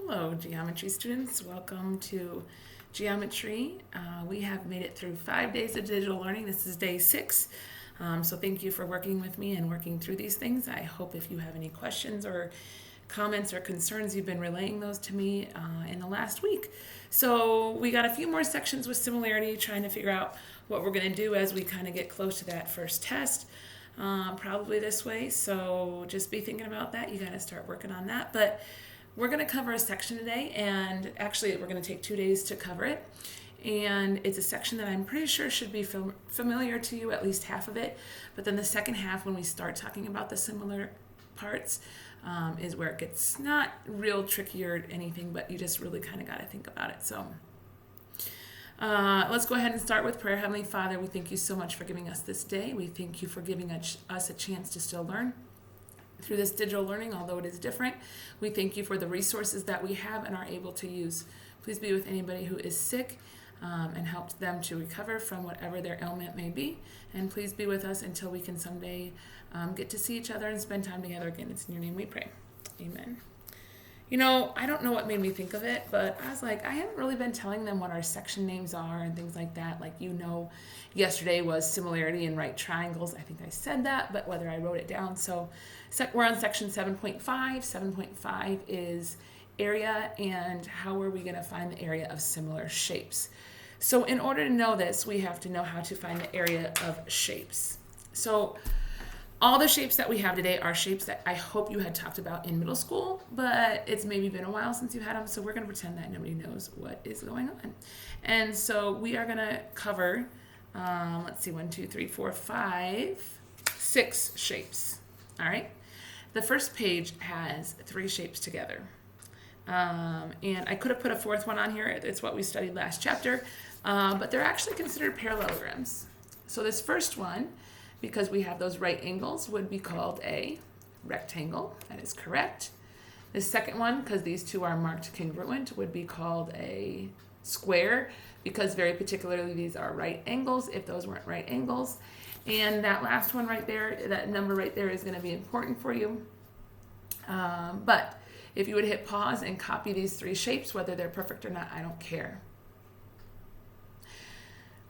Hello, geometry students. Welcome to geometry. We have made it through 5 days of digital learning. This is day 6. So thank you for working with me and working through these things. I hope if you have any questions or comments or concerns, you've been relaying those to me in the last week. So we got a few more sections with similarity, trying to figure out what we're going to do as we kind of get close to that first test. Probably this way. So just be thinking about that. You got to start working on that. But we're going to cover a section today, and actually we're going to take 2 days to cover it. And it's a section that I'm pretty sure should be familiar to you, at least half of it. But then the second half, when we start talking about the similar parts, is where it gets not real tricky or anything, but you just really kind of got to think about it. So let's go ahead and start with prayer. Heavenly Father, we thank you so much for giving us this day. We thank you for giving us a chance to still learn through this digital learning, although it is different. We thank you for the resources that we have and are able to use. Please be with anybody who is sick and help them to recover from whatever their ailment may be. And please be with us until we can someday get to see each other and spend time together again. It's in your name we pray. Amen. You know, I don't know what made me think of it, but I was like, I haven't really been telling them what our section names are and things like that. Like, yesterday was similarity and right triangles. I think I said that, but whether I wrote it down. So we're on section 7.5. 7.5 is area and how are we going to find the area of similar shapes. So in order to know this, we have to know how to find the area of shapes. So all the shapes that we have today are shapes that I hope you had talked about in middle school, but it's maybe been a while since you had them, so we're going to pretend that nobody knows what is going on. And so we are going to cover, 6 shapes. All right? The first page has 3 shapes together. And I could have put a fourth one on here. It's what we studied last chapter, but they're actually considered parallelograms. So this first one, because we have those right angles, would be called a rectangle. That is correct. The second one, because these two are marked congruent, would be called a square, because very particularly these are right angles if those weren't right angles. And that last one right there, that number right there, is going to be important for you. But if you would hit pause and copy these 3 shapes, whether they're perfect or not, I don't care.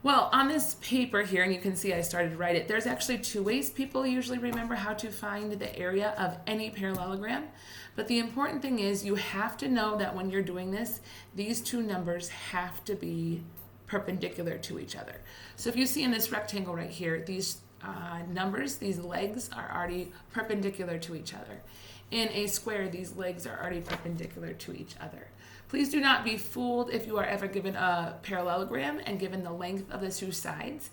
Well, on this paper here, and you can see I started to write it, there's actually 2 ways people usually remember how to find the area of any parallelogram. But the important thing is you have to know that when you're doing this, these 2 numbers have to be perpendicular to each other. So if you see in this rectangle right here, these numbers, these legs are already perpendicular to each other. In a square, these legs are already perpendicular to each other. Please do not be fooled if you are ever given a parallelogram and given the length of the 2 sides.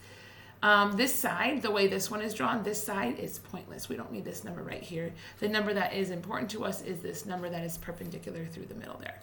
This side, the way this one is drawn, this side is pointless. We don't need this number right here. The number that is important to us is this number that is perpendicular through the middle there.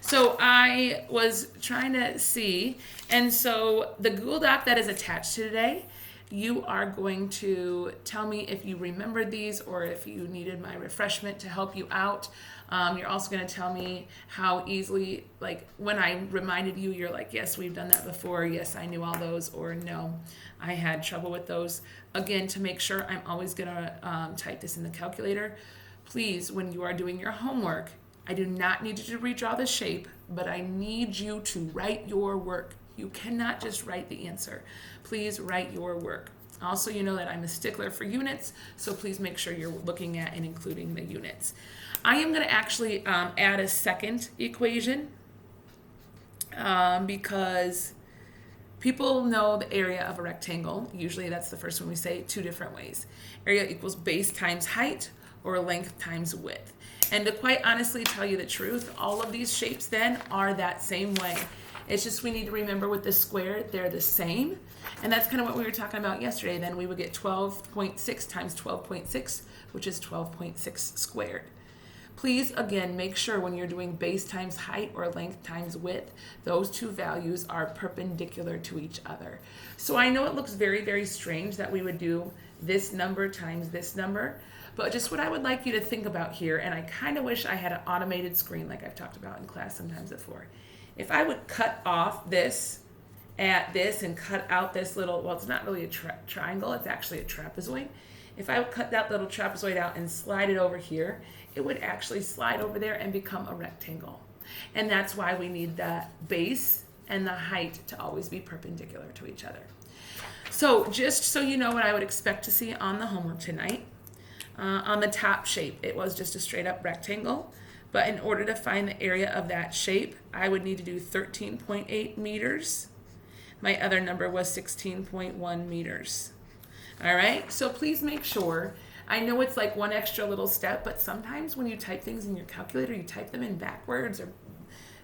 So I was trying to see, and so the Google Doc that is attached to today, you are going to tell me if you remembered these or if you needed my refreshment to help you out. You're also going to tell me how easily, like when I reminded you, you're like, yes, we've done that before. Yes, I knew all those, or no, I had trouble with those. Again, to make sure, I'm always going to type this in the calculator. Please, when you are doing your homework, I do not need you to redraw the shape, but I need you to write your work. You cannot just write the answer. Please write your work. Also, you know that I'm a stickler for units, so please make sure you're looking at and including the units. I am going to actually add a second equation because people know the area of a rectangle. Usually that's the first one we say 2 different ways. Area equals base times height or length times width. And to quite honestly tell you the truth, all of these shapes then are that same way. It's just we need to remember with the square, they're the same. And that's kind of what we were talking about yesterday. Then we would get 12.6 times 12.6, which is 12.6 squared. Please, again, make sure when you're doing base times height or length times width, those 2 values are perpendicular to each other. So I know it looks very, very strange that we would do this number times this number, but just what I would like you to think about here, and I kind of wish I had an automated screen like I've talked about in class sometimes before. If I would cut off this at this and cut out this little, well, it's not really a triangle, it's actually a trapezoid. If I would cut that little trapezoid out and slide it over here, it would actually slide over there and become a rectangle. And that's why we need the base and the height to always be perpendicular to each other. So just so you know what I would expect to see on the homework tonight, on the top shape, it was just a straight up rectangle. But in order to find the area of that shape, I would need to do 13.8 meters. My other number was 16.1 meters. All right, so please make sure. I know it's like one extra little step, but sometimes when you type things in your calculator, you type them in backwards or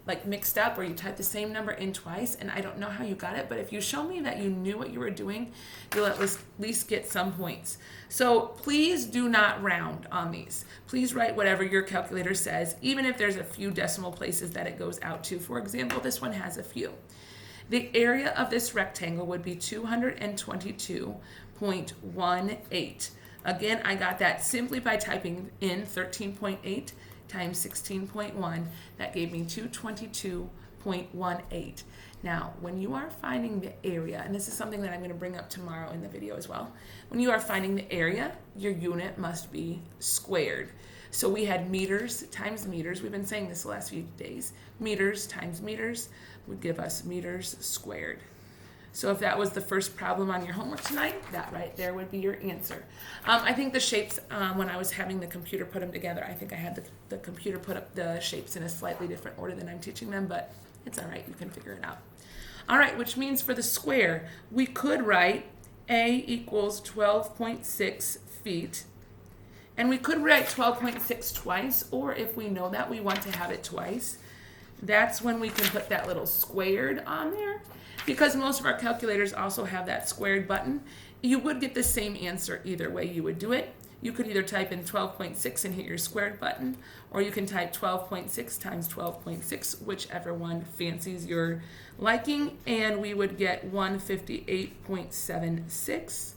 like mixed up, or you type the same number in twice, and I don't know how you got it, but if you show me that you knew what you were doing, you'll at least get some points. So please do not round on these. Please write whatever your calculator says, even if there's a few decimal places that it goes out to. For example, this one has a few. The area of this rectangle would be 222.18. Again, I got that simply by typing in 13.8 times 16.1. That gave me 222.18. Now, when you are finding the area, and this is something that I'm going to bring up tomorrow in the video as well, when you are finding the area, your unit must be squared. So we had meters times meters. We've been saying this the last few days. Meters times meters would give us meters squared. So if that was the first problem on your homework tonight, that right there would be your answer. I think the shapes, when I was having the computer put them together, I think I had the computer put up the shapes in a slightly different order than I'm teaching them, but it's all right, you can figure it out. All right, which means for the square, we could write A equals 12.6 feet. And we could write 12.6 twice, or if we know that we want to have it twice, that's when we can put that little squared on there. Because most of our calculators also have that squared button, you would get the same answer either way you would do it. You could either type in 12.6 and hit your squared button, or you can type 12.6 times 12.6, whichever one fancies your liking, and we would get 158.76.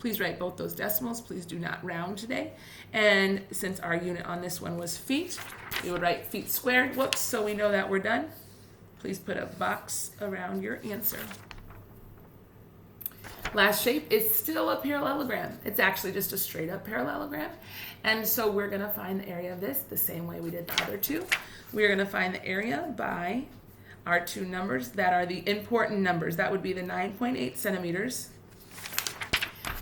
Please write both those decimals. Please do not round today. And since our unit on this one was feet, we would write feet squared. Whoops, so we know that we're done. Please put a box around your answer. Last shape is still a parallelogram. It's actually just a straight up parallelogram. And so we're going to find the area of this the same way we did the other two. We're going to find the area by our two numbers that are the important numbers. That would be the 9.8 centimeters.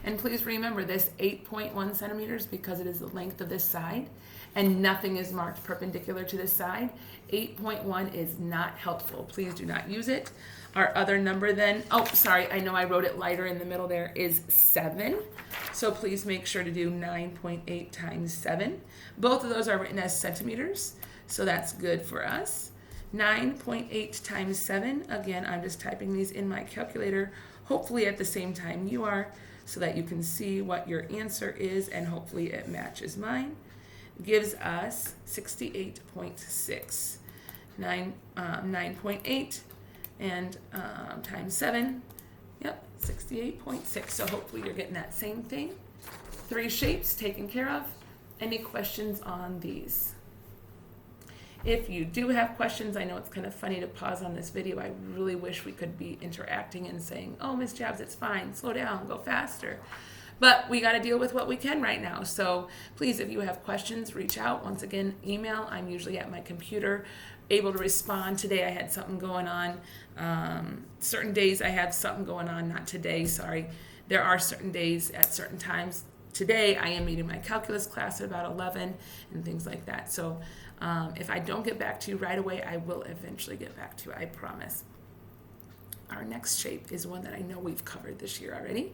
And please remember this 8.1 centimeters because it is the length of this side and nothing is marked perpendicular to this side. 8.1 is not helpful. Please do not use it. Our other number then, oh, sorry, I know I wrote it lighter in the middle there, is 7. So please make sure to do 9.8 times 7. Both of those are written as centimeters, so that's good for us. 9.8 times 7, again, I'm just typing these in my calculator, hopefully at the same time you are, so that you can see what your answer is and hopefully it matches mine. Gives us 68.6. 9.8 and times 7, yep, 68.6. So hopefully you're getting that same thing. 3 shapes taken care of. Any questions on these? If you do have questions, I know it's kind of funny to pause on this video. I really wish we could be interacting and saying, oh, Miss Jabs, it's fine. Slow down, go faster. But we got to deal with what we can right now. So please, if you have questions, reach out. Once again, email. I'm usually at my computer, able to respond. Today I had something going on. Certain days I have something going on. Not today, sorry. There are certain days at certain times. Today I am meeting my calculus class at about 11 and things like that. So if I don't get back to you right away, I will eventually get back to you, I promise. Our next shape is one that I know we've covered this year already,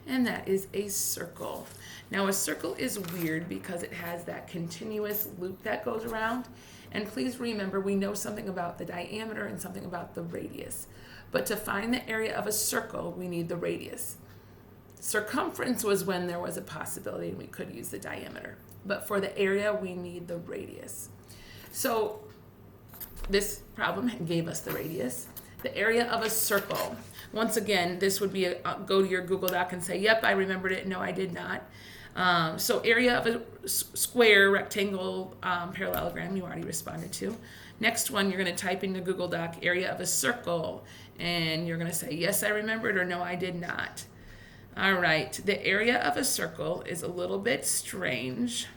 and that is a circle. Now a circle is weird because it has that continuous loop that goes around. And please remember, we know something about the diameter and something about the radius. But to find the area of a circle, we need the radius. Circumference was when there was a possibility and we could use the diameter. But for the area, we need the radius. So this problem gave us the radius. The area of a circle. Once again, this would be go to your Google Doc and say, yep, I remembered it. No, I did not. So area of a square, rectangle, parallelogram, you already responded to. Next one, you're going to type in the Google Doc, area of a circle, and you're going to say, yes, I remembered, or no, I did not. All right, the area of a circle is a little bit strange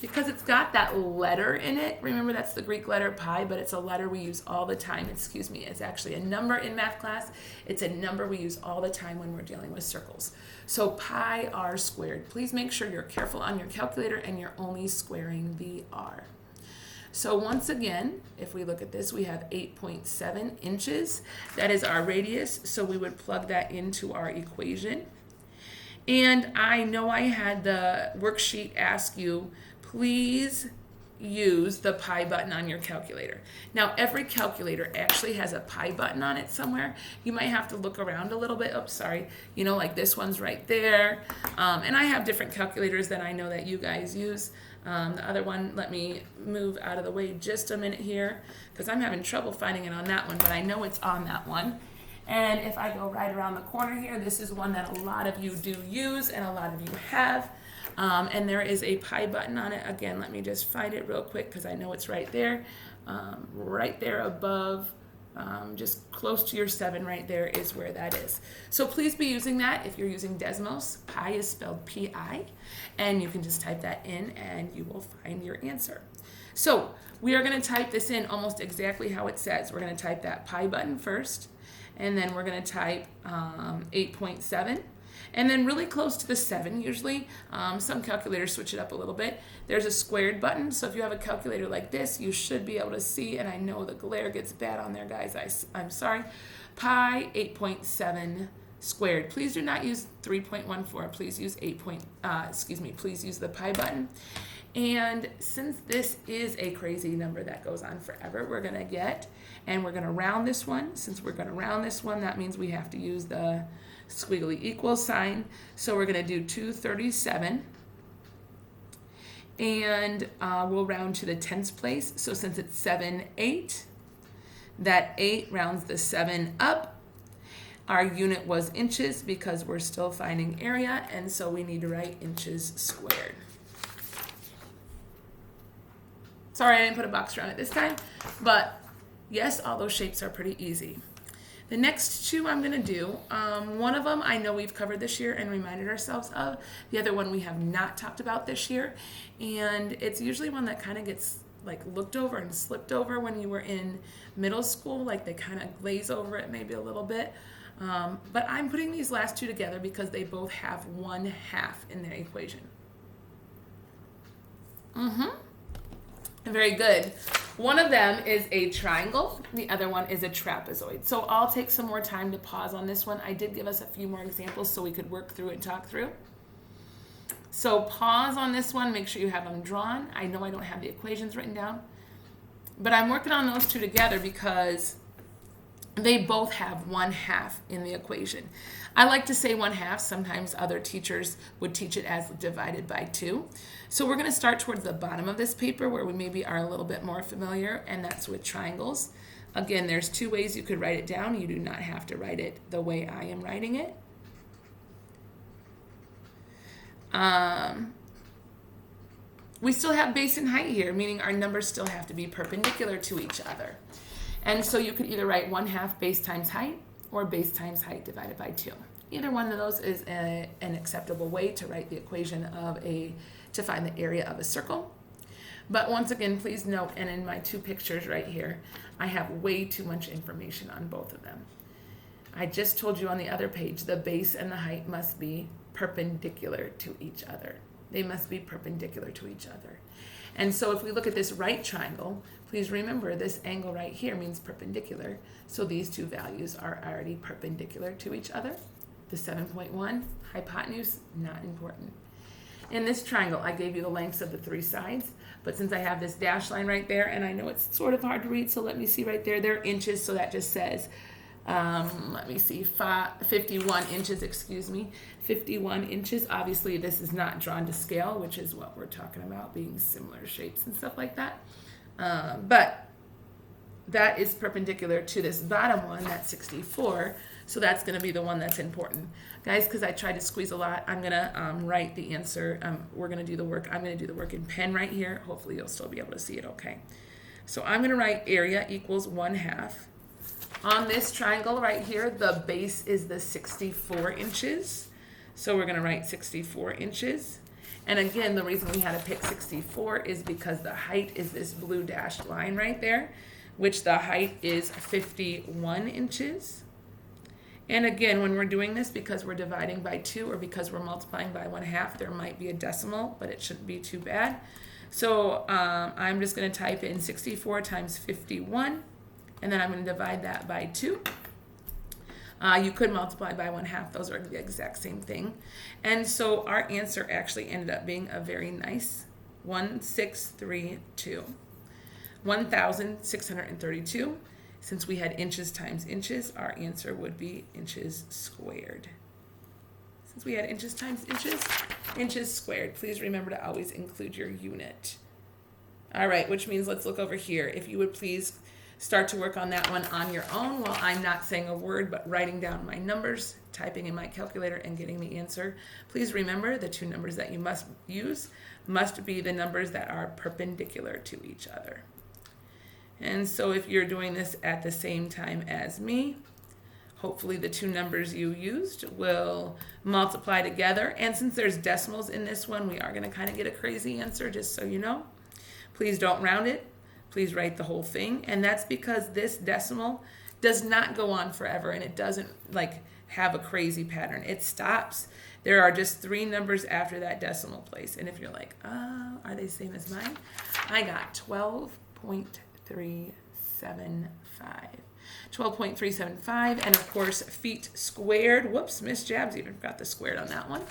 because it's got that letter in it. Remember, that's the Greek letter pi, but it's a letter we use all the time. Excuse me, it's actually a number in math class. It's a number we use all the time when we're dealing with circles. So pi r squared. Please make sure you're careful on your calculator and you're only squaring the r. So once again, if we look at this, we have 8.7 inches. That is our radius, so we would plug that into our equation. And I know I had the worksheet ask you, please use the pi button on your calculator. Now, every calculator actually has a pi button on it somewhere. You might have to look around a little bit. Oh, sorry. You know, like this one's right there. And I have different calculators that I know that you guys use. The other one, let me move out of the way just a minute here because I'm having trouble finding it on that one, but I know it's on that one. And if I go right around the corner here, this is one that a lot of you do use and a lot of you have. And there is a pi button on it. Again, let me just find it real quick because I know it's right there above, just close to your 7 right there is where that is. So please be using that. If you're using Desmos, pi is spelled P-I, and you can just type that in and you will find your answer. So we are going to type this in almost exactly how it says. We're going to type that pi button first, and then we're going to type 8.7. And then really close to the 7 usually. Some calculators switch it up a little bit. There's a squared button. So if you have a calculator like this, you should be able to see, and I know the glare gets bad on there, guys. I'm sorry. Pi 8.7 squared. Please do not use 3.14. Please use please use the pi button. And since this is a crazy number that goes on forever, we're going to get, and we're going to round this one. Since we're going to round this one, that means we have to use the squiggly equal sign. So we're going to do 237. And we'll round to the tens place. So since it's 7, 8, that 8 rounds the 7 up. Our unit was inches because we're still finding area, and so we need to write inches squared. Sorry, I didn't put a box around it this time, but yes, all those shapes are pretty easy. The next two I'm going to do, one of them I know we've covered this year and reminded ourselves of. The other one we have not talked about this year, and it's usually one that kind of gets like looked over and slipped over when you were in middle school, like they kind of glaze over it maybe a little bit. But I'm putting these last two together because they both have 1/2 in their equation. Very good. One of them is a triangle. The other one is a trapezoid. So I'll take some more time to pause on this one. I did give us a few more examples so we could work through and talk through. So pause on this one. Make sure you have them drawn. I know I don't have the equations written down, but I'm working on those two together because they both have 1/2 in the equation. I like to say 1/2. Sometimes other teachers would teach it as divided by 2. So we're going to start towards the bottom of this paper where we maybe are a little bit more familiar, and that's with triangles. Again, there's 2 ways you could write it down. You do not have to write it the way I am writing it. We still have base and height here, meaning our numbers still have to be perpendicular to each other. And so you could either write 1/2 base times height or base times height divided by 2. Either one of those is an acceptable way to write the equation to find the area of a circle. But once again, please note, and in my 2 pictures right here, I have way too much information on both of them. I just told you on the other page, the base and the height must be perpendicular to each other. They must be perpendicular to each other. And so if we look at this right triangle, please remember this angle right here means perpendicular. So these 2 values are already perpendicular to each other. The 7.1, hypotenuse, not important. In this triangle, I gave you the lengths of the 3 sides, but since I have this dash line right there, and I know it's sort of hard to read, so let me see right there, they're inches, so that just says, 51 inches, 51 inches. Obviously, this is not drawn to scale, which is what we're talking about, being similar shapes and stuff like that. But that is perpendicular to this bottom one, that's 64, so that's going to be the one that's important. Guys, because I tried to squeeze a lot, I'm going to write the answer. We're going to do the work. I'm going to do the work in pen right here. Hopefully, you'll still be able to see it okay. So I'm going to write area equals 1/2. On this triangle right here, the base is the 64 inches. So we're going to write 64 inches. And again, the reason we had to pick 64 is because the height is this blue dashed line right there, which the height is 51 inches. And again, when we're doing this, because we're dividing by 2 or because we're multiplying by 1/2, there might be a decimal, but it shouldn't be too bad. So I'm just going to type in 64 times 51, and then I'm going to divide that by 2. You could multiply by 1/2. Those are the exact same thing. And so our answer actually ended up being a very nice 1632. 1,632. Since we had inches times inches, our answer would be inches squared. Since we had inches times inches squared. Please remember to always include your unit. All right, which means let's look over here. If you would please start to work on that one on your own while I'm not saying a word, but writing down my numbers, typing in my calculator, and getting the answer. Please remember the 2 numbers that you must use must be the numbers that are perpendicular to each other. And so if you're doing this at the same time as me, hopefully the 2 numbers you used will multiply together. And since there's decimals in this one, we are going to kind of get a crazy answer, just so you know. Please don't round it. Please write the whole thing. And that's because this decimal does not go on forever, and it doesn't have a crazy pattern. It stops. There are just 3 numbers after that decimal place. And if you're like, oh, are they the same as mine? I got 12.375. 12.375, and of course feet squared. Whoops, Miss Jabs even forgot the squared on that one.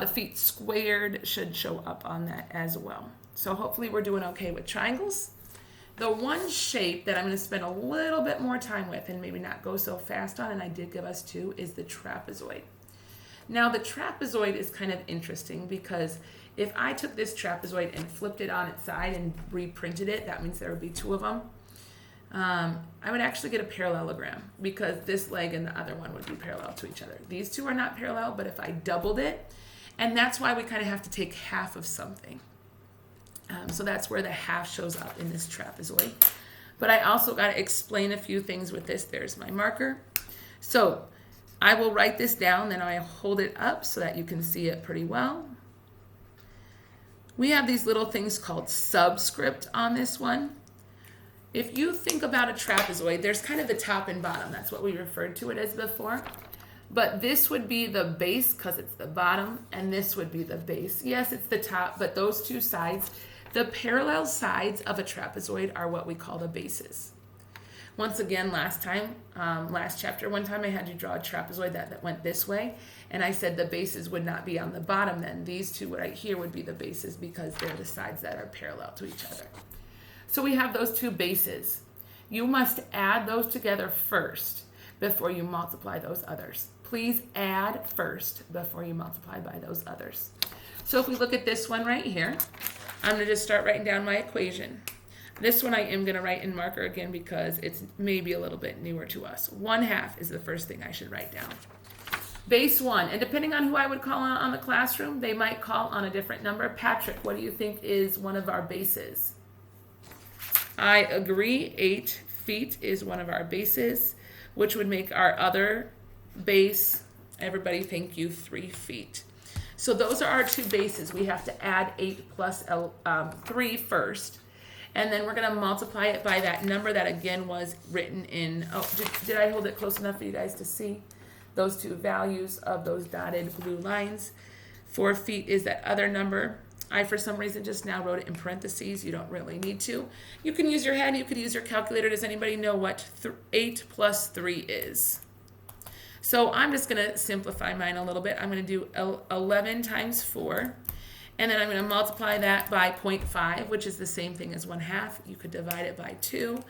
The feet squared should show up on that as well. So hopefully we're doing okay with triangles. The one shape that I'm going to spend a little bit more time with and maybe not go so fast on, and I did give us 2, is the trapezoid. Now the trapezoid is kind of interesting because if I took this trapezoid and flipped it on its side and reprinted it, that means there would be 2 of them. I would actually get a parallelogram because this leg and the other one would be parallel to each other. These 2 are not parallel, but if I doubled it, and that's why we kind of have to take half of something. So that's where the half shows up in this trapezoid. But I also got to explain a few things with this. There's my marker. So I will write this down, then I hold it up so that you can see it pretty well. We have these little things called subscript on this one. If you think about a trapezoid, there's kind of the top and bottom. That's what we referred to it as before. But this would be the base because it's the bottom, and this would be the base. Yes, it's the top, but those 2 sides, the parallel sides of a trapezoid are what we call the bases. Once again, last chapter, one time I had you draw a trapezoid that went this way, and I said the bases would not be on the bottom then. These 2 right here would be the bases because they're the sides that are parallel to each other. So we have those 2 bases. You must add those together first before you multiply those others. Please add first before you multiply by those others. So if we look at this one right here, I'm going to just start writing down my equation. This one I am going to write in marker again because it's maybe a little bit newer to us. 1/2 is the first thing I should write down. Base 1, and depending on who I would call on the classroom, they might call on a different number. Patrick, what do you think is one of our bases? I agree, 8 feet is one of our bases, which would make our other base, everybody thank you, 3 feet. So those are our 2 bases. We have to add 8 plus 3 first. And then we're going to multiply it by that number that again was written in, did I hold it close enough for you guys to see those 2 values of those dotted blue lines? 4 feet is that other number. I, for some reason, just now wrote it in parentheses. You don't really need to. You can use your head. You could use your calculator. Does anybody know what 8 plus 3 is? So I'm just going to simplify mine a little bit. I'm going to do 11 times 4. And then I'm going to multiply that by 0.5, which is the same thing as 1/2. You could divide it by 2.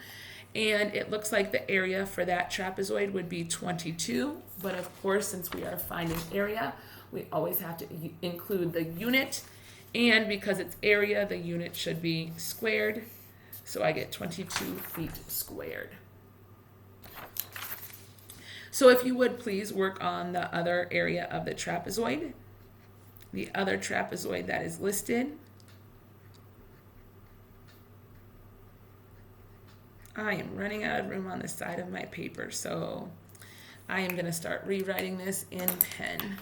And it looks like the area for that trapezoid would be 22. But of course, since we are finding area, we always have to include the unit. And because it's area, the unit should be squared. So I get 22 feet squared. So if you would please work on the other area of the trapezoid. The other trapezoid that is listed. I am running out of room on the side of my paper, so I am going to start rewriting this in pen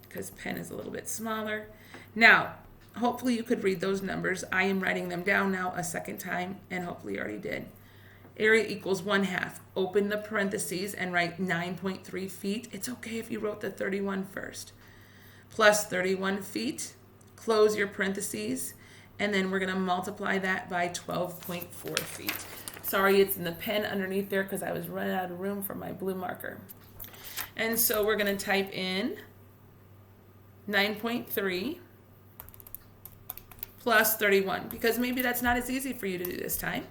because pen is a little bit smaller. Now, hopefully you could read those numbers. I am writing them down now a second time, and hopefully you already did. Area equals 1/2. Open the parentheses and write 9.3 feet. It's okay if you wrote the 31 first. Plus 31 feet. Close your parentheses, and then we're going to multiply that by 12.4 feet. Sorry, it's in the pen underneath there because I was running out of room for my blue marker. And so we're going to type in 9.3 plus 31, because maybe that's not as easy for you to do this time.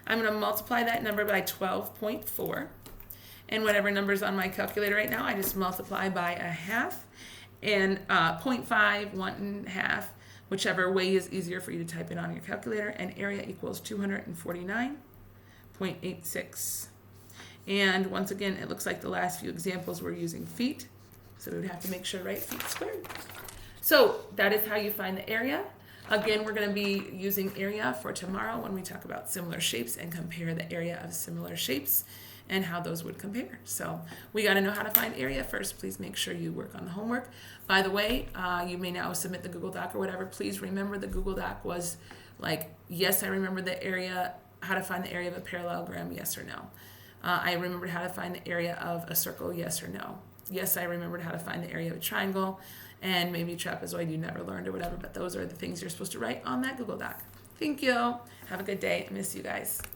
I'm going to multiply that number by 12.4, and whatever number's on my calculator right now, I just multiply by 1/2, and 0.5, 1/2, whichever way is easier for you to type in on your calculator, and area equals 249.86. And once again, it looks like the last few examples were using feet, so we would have to make sure to write feet squared. So that is how you find the area. Again, we're going to be using area for tomorrow when we talk about similar shapes and compare the area of similar shapes and how those would compare. So we got to know how to find area first. Please make sure you work on the homework. By the way, you may now submit the Google Doc or whatever. Please remember the Google Doc was like, yes, I remember the area, how to find the area of a parallelogram, yes or no. I remembered how to find the area of a circle, yes or no. Yes, I remembered how to find the area of a triangle, and maybe trapezoid you never learned or whatever, but those are the things you're supposed to write on that Google Doc. Thank you. Have a good day. I miss you guys.